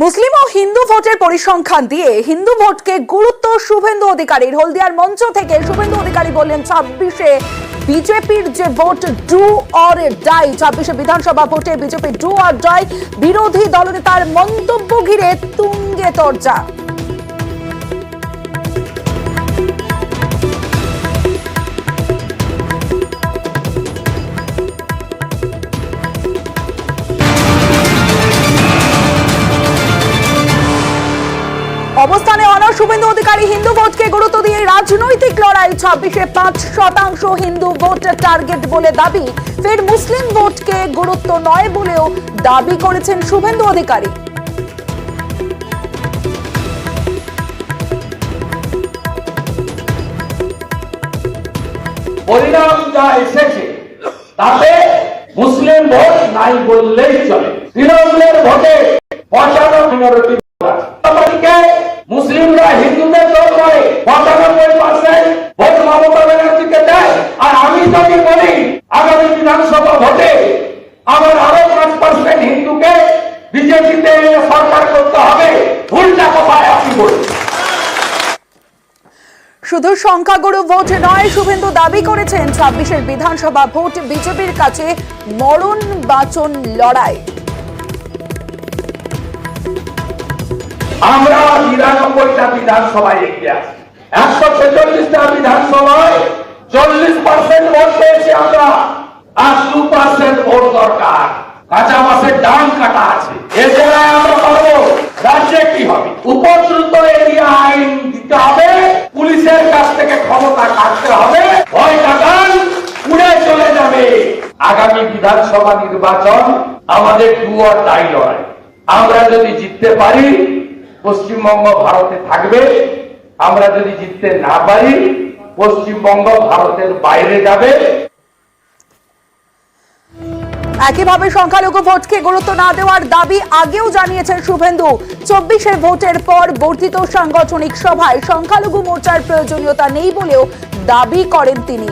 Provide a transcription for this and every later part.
মুসলিম ও হিন্দু ভোটের পরিসংখ্যান দিয়ে হিন্দু ভোটকে গুরুত্ব শুভেন্দু অধিকারীর। হলদিয়ার মঞ্চ থেকে শুভেন্দু অধিকারী বললেন 26-এ বিজেপির যে ভোট ডু অর ডাই, 26-এ বিধানসভা ভোটে বিজেপি ডু অর ডাই। বিরোধী দলনেতার মন্তব্য ঘিরে তুঙ্গে তরজা। অবস্থানে অনড় শুভেন্দু অধিকারী। হিন্দু ভোটকে গুরুত্ব দিয়ে রাজনৈতিক লড়াই। 26-এ 5% হিন্দু ভোট টার্গেট বলে দাবি। ফের মুসলিম ভোটকে গুরুত্ব নয় বলেও দাবি করেছেন শুভেন্দু অধিকারী। পরিণাম যা এসেছে তাতে মুসলিম ভোট নাই বললেই চলে। তৃণমূলের ভোটে 95 মুসলিমরা হিন্দুদের দল করে 95% ভোট মমতা ব্যানার্জিকে দেয়। আর আমি যদি বলি আগামী বিধানসভা ভোটে আমার আরো 5% হিন্দুকে বিজেপিতে সরকার করতে হবে, ভুলটা কোথায় আপনি বলুন। শুধু সংখ্যাগুরু ভোট নয়, শুভেন্দু দাবি করেছেন 26-এর বিধানসভা ভোট বিজেপির কাছে মরণ বাঁচন লড়াই। আমরা 99টা বিধানসভায় এগিয়ে আছি। 146টা বিধানসভায় 40% ভোট পেয়েছি আমরা। আর 2% ভোট দরকার। কাঁচা মাছের দাম কাটা আছে। এছাড়া আমরা পারবো। রাজ্যে কি হবে? উপদ্রুত এরিয়া আইন দিতে হবে, পুলিশের কাছ থেকে ক্ষমতা কাটতে হবে, ভয় কাটান উড়ে চলে যাবে। আগামী বিধানসভা নির্বাচন আমাদের ডু অর ডাই লড়াই। আমরা যদি জিততে পারি পশ্চিমবঙ্গ ভারতে থাকবে, আমরা যদি জিততে না পারি পশ্চিমবঙ্গ ভারতের বাইরে যাবে। একইভাবে সংখ্যালঘু ভোটকে গুরুত্ব না দেওয়ার দাবি আগেও জানিয়েছেন শুভেন্দু। 24-এর ভোটের পর বর্ধিত সাংগঠনিক সভায় সংখ্যালঘু মোর্চার প্রয়োজনীয়তা নেই বলেও দাবি করেন তিনি।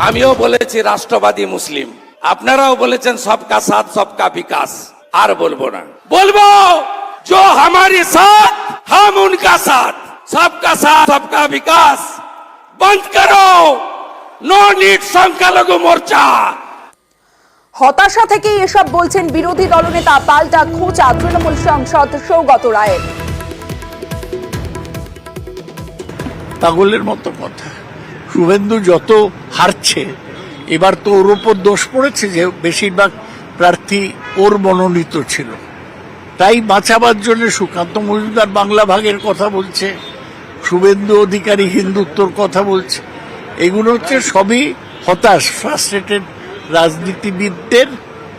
আমিও বলেছি রাষ্ট্রবাদী মুসলিম, আপনারাও বলেছেন সবকা সাথ সবকা বিকাশ। আর বলবো না, বলবো जो हमारे साथ हम उनका साथ, सबका साथ सबका विकास। बंद करो नो नीड সংখ্যালঘু মোর্চা। হতাশা থেকে এসব বলছেন বিরোধী দলনেতা। পাল্টা খোঁচা তৃণমূল সাংসদ সৌগত রায়ের। পাগলের মতো কথা। শুভেন্দু যত হারছে এবার তো ওর ওপর দোষ পড়েছে যে বেশিরভাগ প্রার্থী ওর মনোনীত ছিল, তাই বাঁচাবার জন্য সুকান্ত মজুমদার বাংলা ভাগের কথা বলছে, শুভেন্দু অধিকারী হিন্দুত্বর কথা বলছে। এগুলো হচ্ছে সবই হতাশ, ফ্রাস্ট্রেটেড রাজনীতিবিদদের